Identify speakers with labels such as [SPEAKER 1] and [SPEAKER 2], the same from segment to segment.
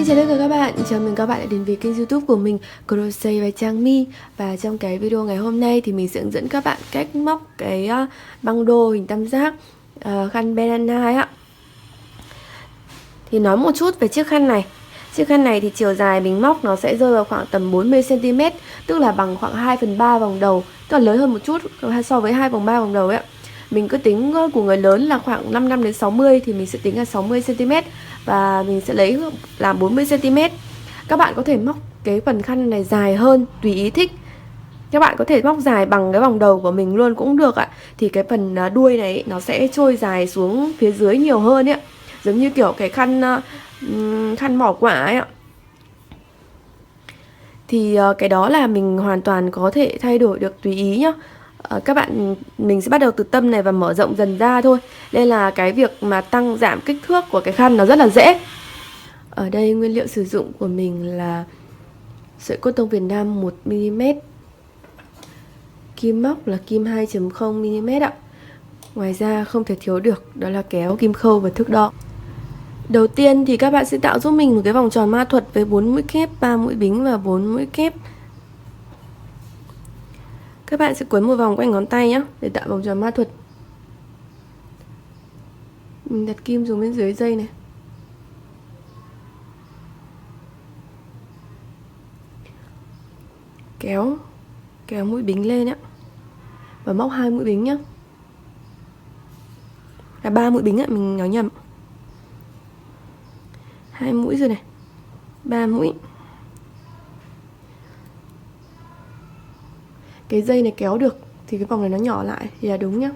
[SPEAKER 1] chào tất cả các bạn, chào mừng các bạn đã đến với kênh YouTube của mình Crochet by Trang My. Và trong cái video ngày hôm nay thì mình sẽ hướng dẫn các bạn cách móc cái băng đô hình tam giác khăn banana ạ. Thì nói một chút về chiếc khăn này. Chiếc khăn này thì chiều dài mình móc nó sẽ rơi vào khoảng tầm 40 cm, tức là bằng khoảng 2/3 vòng đầu, tức là lớn hơn một chút so với 2/3 vòng đầu ấy ạ. Mình cứ tính của người lớn là khoảng 55 đến 60 thì mình sẽ tính là 60 cm và mình sẽ lấy làm 40 cm. Các bạn có thể móc cái phần khăn này dài hơn tùy ý thích. Các bạn có thể móc dài bằng cái vòng đầu của mình luôn cũng được ạ. Thì cái phần đuôi này nó sẽ trôi dài xuống phía dưới nhiều hơn ấy, giống như kiểu cái khăn mỏ quả ấy ạ. Thì cái đó là mình hoàn toàn có thể thay đổi được tùy ý nhá. Các bạn, mình sẽ bắt đầu từ tâm này và mở rộng dần ra thôi. Nên là cái việc mà tăng giảm kích thước của cái khăn nó rất là dễ. Ở đây nguyên liệu sử dụng của mình là sợi cốt tông Việt Nam 1mm, kim móc là kim 2.0mm ạ. Ngoài ra không thể thiếu được đó là kéo, kim khâu và thước đo. Đầu tiên thì các bạn sẽ tạo giúp mình một cái vòng tròn ma thuật với 4 mũi kép, 3 mũi bính và 4 mũi kép. Các bạn sẽ quấn một vòng quanh ngón tay nhé để tạo vòng tròn ma thuật. Mình đặt kim xuống bên dưới dây này. Kéo mũi bính lên ạ. Và móc 2 mũi bính nhé. 3 mũi bính ạ, mình nói nhầm. 2 mũi rồi này. 3 mũi. Cái dây này kéo được thì cái vòng này nó nhỏ lại thì là đúng nhá.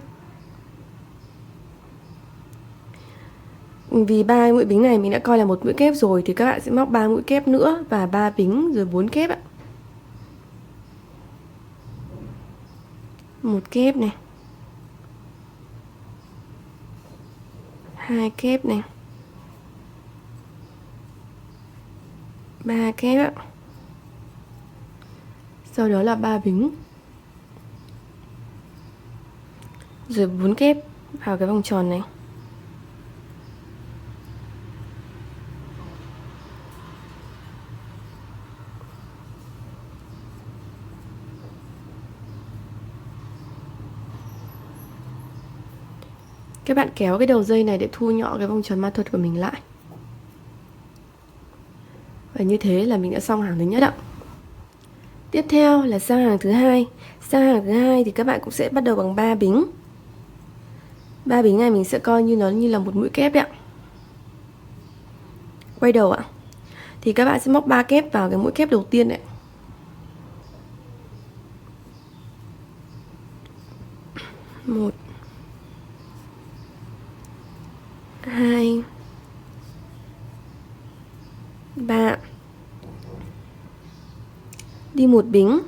[SPEAKER 1] Vì 3 mũi bính này mình đã coi là một mũi kép rồi thì các bạn sẽ móc 3 mũi kép nữa và 3 bính rồi 4 kép ạ. 1 kép này. 2 kép này. 3 kép ạ. Sau đó là 3 bính. Rồi 4 kép vào cái vòng tròn này. Các bạn kéo cái đầu dây này để thu nhỏ cái vòng tròn ma thuật của mình lại. Và như thế là mình đã xong hàng thứ nhất ạ. Tiếp theo là sang hàng thứ hai. Sang hàng thứ hai thì các bạn cũng sẽ bắt đầu bằng 3 bính. 3 bính này mình sẽ coi như nó như là một mũi kép đấy ạ. Quay đầu ạ. Thì các bạn sẽ móc 3 kép vào cái mũi kép đầu tiên đấy. 1 2 3. Đi một bính.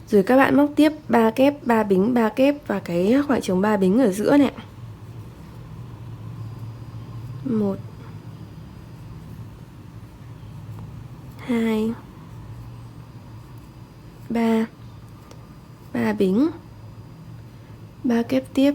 [SPEAKER 1] Rồi các bạn móc tiếp 3 kép, 3 bính, 3 kép và cái khoảng trống 3 bính ở giữa này. 1 2 3. 3 bính. 3 kép tiếp.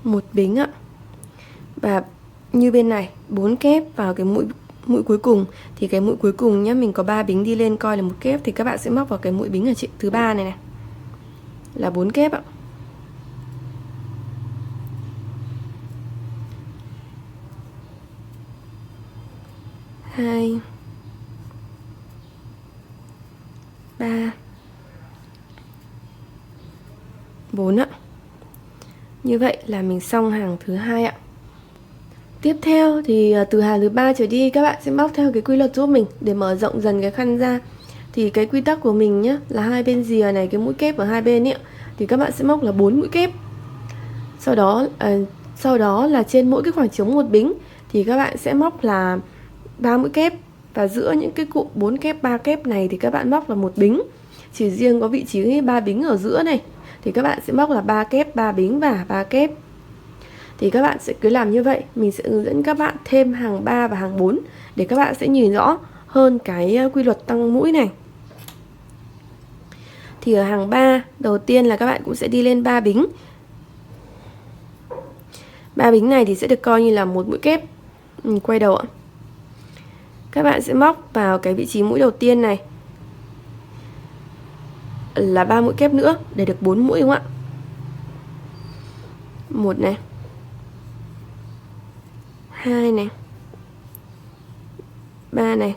[SPEAKER 1] 1 bính ạ. Và như bên này 4 kép vào cái mũi cuối cùng. Thì cái mũi cuối cùng nhá, mình có 3 bính đi lên coi là một kép thì các bạn sẽ móc vào cái mũi bính ở thứ ba này này. Là 4 kép ạ. Hai 3 4 ạ. Như vậy là mình xong hàng thứ hai ạ. Tiếp theo thì từ hàng thứ 3 trở đi các bạn sẽ móc theo cái quy luật giúp mình để mở rộng dần cái khăn ra. Thì cái quy tắc của mình nhé là hai bên rìa này, cái mũi kép ở hai bên ấy, thì các bạn sẽ móc là 4 mũi kép. Sau đó là trên mỗi cái khoảng trống một bính thì các bạn sẽ móc là 3 mũi kép. Và giữa những cái cụm 4 kép, 3 kép này thì các bạn móc là một bính. Chỉ riêng có vị trí 3 bính ở giữa này thì các bạn sẽ móc là 3 kép, 3 bính và 3 kép. Thì các bạn sẽ cứ làm như vậy. Mình sẽ hướng dẫn các bạn thêm hàng 3 và hàng 4 để các bạn sẽ nhìn rõ hơn cái quy luật tăng mũi này. thì ở hàng 3 đầu tiên là các bạn cũng sẽ đi lên 3 bính. 3 bính này thì sẽ được coi như là một mũi kép. Mình quay đầu ạ. Các bạn sẽ móc vào cái vị trí mũi đầu tiên này là 3 mũi kép nữa để được 4 mũi đúng không ạ? 1 này, 2 này, 3 này.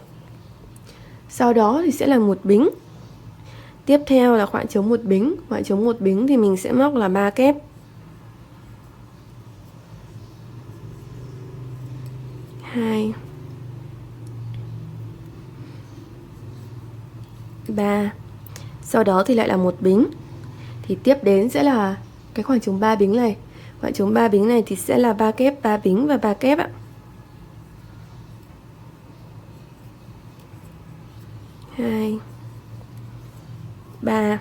[SPEAKER 1] Sau đó thì sẽ là một bính. Tiếp theo là khoảng trống một bính. Khoảng trống một bính thì mình sẽ móc là 3 kép. 2 3. Sau đó thì lại là một bính. Thì tiếp đến sẽ là cái khoảng trống 3 bính này. Khoảng trống 3 bính này thì sẽ là 3 kép, 3 bính và 3 kép ạ. 2 3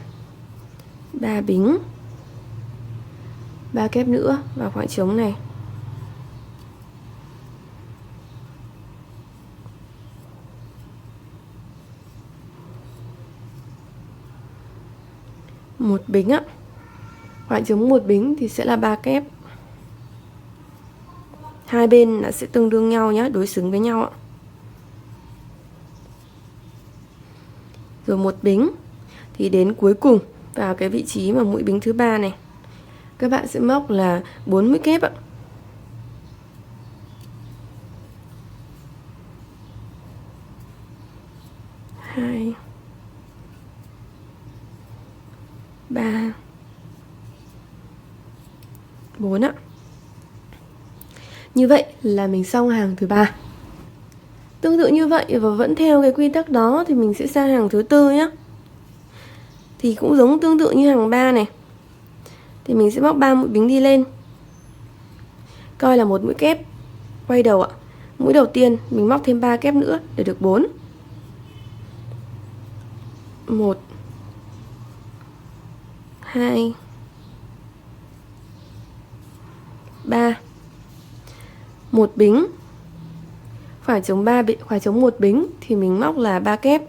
[SPEAKER 1] 3 bính, 3 kép nữa vào khoảng trống này. Một bính ạ. Khoảng trống một bính thì sẽ là 3 kép. Hai bên là sẽ tương đương nhau nhé, đối xứng với nhau ạ. Rồi một bính thì đến cuối cùng vào cái vị trí mà mũi bính thứ 3 này, các bạn sẽ móc là 4 mũi kép ạ. Hai, 3, 4 ạ. Như vậy là mình xong hàng thứ 3. Tương tự như vậy và vẫn theo cái quy tắc đó thì mình sẽ sang hàng thứ 4 nhé. Thì cũng giống tương tự như hàng 3 này. Thì mình sẽ móc 3 mũi bính đi lên. Coi là một mũi kép. Quay đầu ạ. Mũi đầu tiên mình móc thêm 3 kép nữa để được 4. 1 2 3. Một bính. Khoảng trống 3 khoảng trống một bính thì mình móc là 3 kép.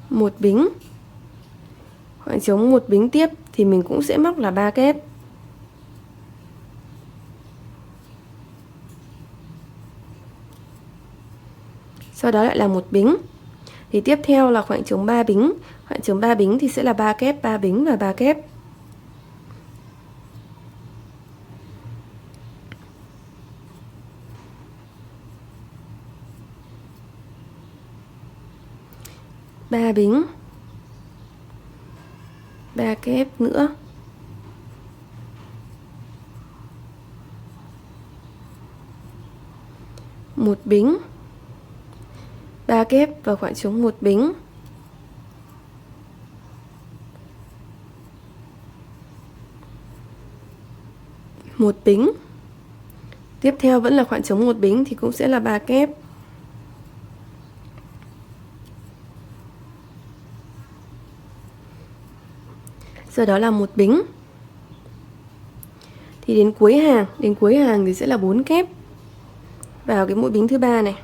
[SPEAKER 1] Một bính. Khoảng trống một bính tiếp thì mình cũng sẽ móc là 3 kép. Sau đó lại là một bính. Thì tiếp theo là khoảng trống 3 bính. Khoảng trống 3 bính thì sẽ là 3 kép, 3 bính và 3 kép. Ba bính, 3 kép nữa. Một bính, 3 kép vào khoảng trống một bính. Một bính. Tiếp theo vẫn là khoảng trống một bính thì cũng sẽ là 3 kép. Sau đó là một bính. Thì đến cuối hàng thì sẽ là 4 kép vào cái mũi bính thứ 3 này.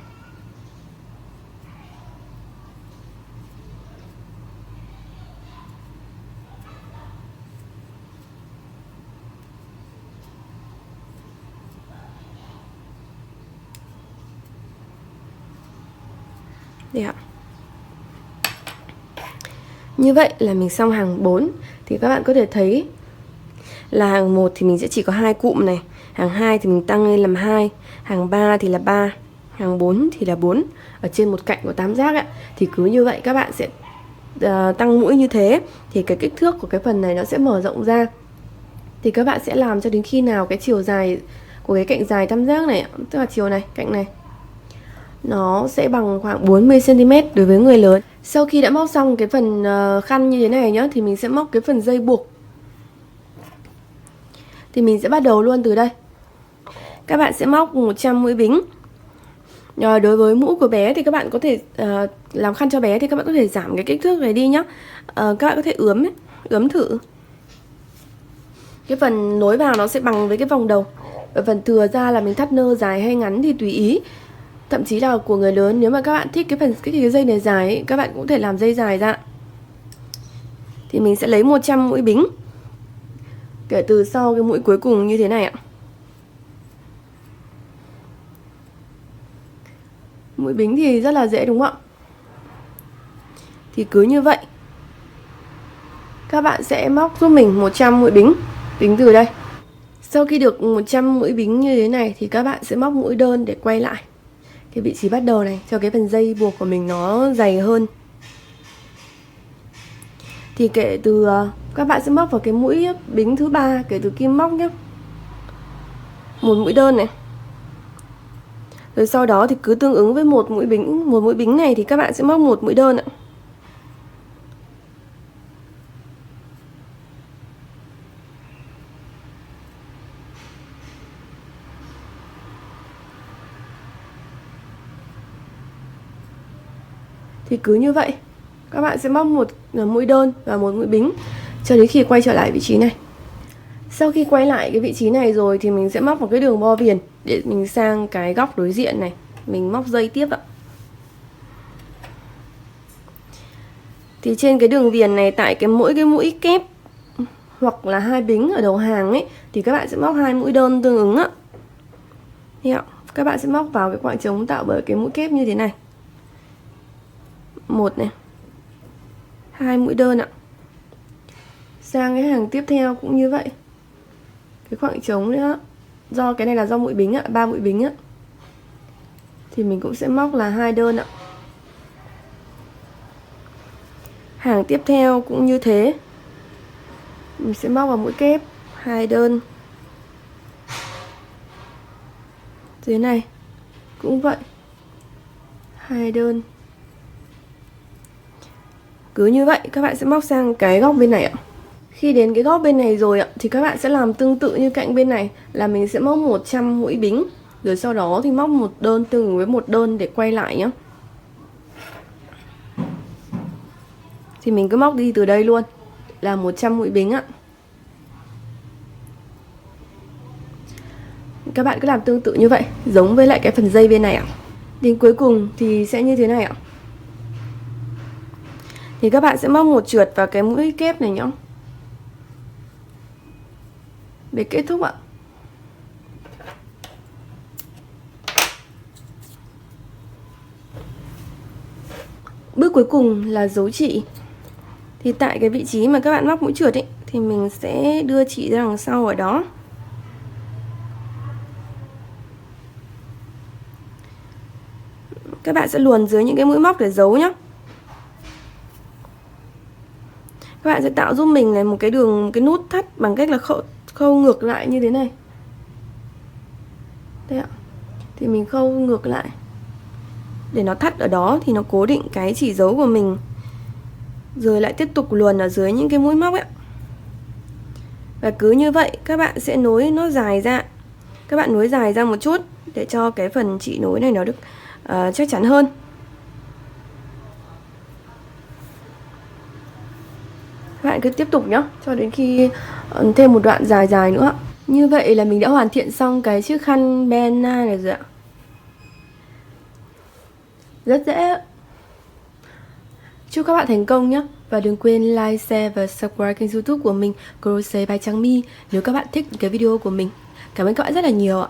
[SPEAKER 1] Đây ạ. Như vậy là mình xong hàng 4. Thì các bạn có thể thấy là hàng 1 thì mình sẽ chỉ có 2 cụm này, hàng 2 thì mình tăng lên làm 2, hàng 3 thì là 3, hàng 4 thì là 4 ở trên một cạnh của tam giác ạ. Thì cứ như vậy các bạn sẽ tăng mũi như thế thì cái kích thước của cái phần này nó sẽ mở rộng ra. Thì các bạn sẽ làm cho đến khi nào cái chiều dài của cái cạnh dài tam giác này, tức là chiều này, cạnh này, nó sẽ bằng khoảng 40 cm đối với người lớn. Sau khi đã móc xong cái phần khăn như thế này nhá, thì mình sẽ móc cái phần dây buộc. Thì mình sẽ bắt đầu luôn từ đây. Các bạn sẽ móc 100 mũi bính. Đối với mũ của bé thì các bạn có thể làm khăn cho bé thì các bạn có thể giảm cái kích thước này đi nhá. Các bạn có thể ướm thử. Cái phần nối vào nó sẽ bằng với cái vòng đầu. Phần thừa ra là mình thắt nơ dài hay ngắn thì tùy ý. Thậm chí là của người lớn, nếu mà các bạn thích cái dây này dài ấy, các bạn cũng có thể làm dây dài ra. Thì mình sẽ lấy 100 mũi bính kể từ sau cái mũi cuối cùng như thế này ạ. Mũi bính thì rất là dễ đúng không ạ? Thì cứ như vậy các bạn sẽ móc giúp mình 100 mũi bính, tính từ đây. Sau khi được 100 mũi bính như thế này thì các bạn sẽ móc mũi đơn để quay lại cái vị trí bắt đầu này, cho cái phần dây buộc của mình nó dày hơn. Thì kể từ các bạn sẽ móc vào cái mũi bính thứ 3 kể từ kim móc nhé. Một mũi đơn này. Rồi sau đó thì cứ tương ứng với một mũi bính này thì các bạn sẽ móc một mũi đơn ạ. Thì cứ như vậy các bạn sẽ móc một mũi đơn và một mũi bính cho đến khi quay trở lại vị trí này. Sau khi quay lại cái vị trí này rồi thì mình sẽ móc một cái đường bo viền để mình sang cái góc đối diện này, mình móc dây tiếp ạ. Thì trên cái đường viền này, tại cái mũi kép hoặc là hai bính ở đầu hàng ấy thì các bạn sẽ móc hai mũi đơn tương ứng ạ. Các bạn sẽ móc vào cái khoảng trống tạo bởi cái mũi kép như thế này. Một này, hai mũi đơn ạ. Sang cái hàng tiếp theo cũng như vậy, cái khoảng trống nữa, do cái này là do mũi bính ạ, 3 mũi bính ạ, thì mình cũng sẽ móc là hai đơn ạ. Hàng tiếp theo cũng như thế, mình sẽ móc vào mũi kép hai đơn. Dưới này cũng vậy, hai đơn. Cứ như vậy các bạn sẽ móc sang cái góc bên này ạ. Khi đến cái góc bên này rồi ạ thì các bạn sẽ làm tương tự như cạnh bên này, là mình sẽ móc 100 mũi bính, rồi sau đó thì móc một đơn tương ứng với một đơn để quay lại nhé. Thì mình cứ móc đi từ đây luôn là 100 mũi bính ạ. Các bạn cứ làm tương tự như vậy, giống với lại cái phần dây bên này ạ. Đến cuối cùng thì sẽ như thế này ạ. Thì các bạn sẽ móc một trượt vào cái mũi kép này nhá, để kết thúc ạ. Bước cuối cùng là giấu chỉ. Thì tại cái vị trí mà các bạn móc mũi trượt ấy thì mình sẽ đưa chỉ ra đằng sau ở đó. Các bạn sẽ luồn dưới những cái mũi móc để giấu nhá. Các bạn sẽ tạo giúp mình này một cái nút thắt bằng cách là khâu ngược lại như thế này. Đây ạ. Thì mình khâu ngược lại để nó thắt ở đó thì nó cố định cái chỉ dấu của mình. Rồi lại tiếp tục luồn ở dưới những cái mũi móc ấy. Và cứ như vậy các bạn sẽ nối nó dài ra. Các bạn nối dài ra một chút để cho cái phần chỉ nối này nó được chắc chắn hơn. Các bạn cứ tiếp tục nhé, cho đến khi thêm một đoạn dài dài nữa. Như vậy là mình đã hoàn thiện xong cái chiếc khăn Benna này rồi ạ. Rất dễ. Chúc các bạn thành công nhé. Và đừng quên like, share và subscribe kênh YouTube của mình Crochet by Trang My nếu các bạn thích cái video của mình. Cảm ơn các bạn rất là nhiều ạ.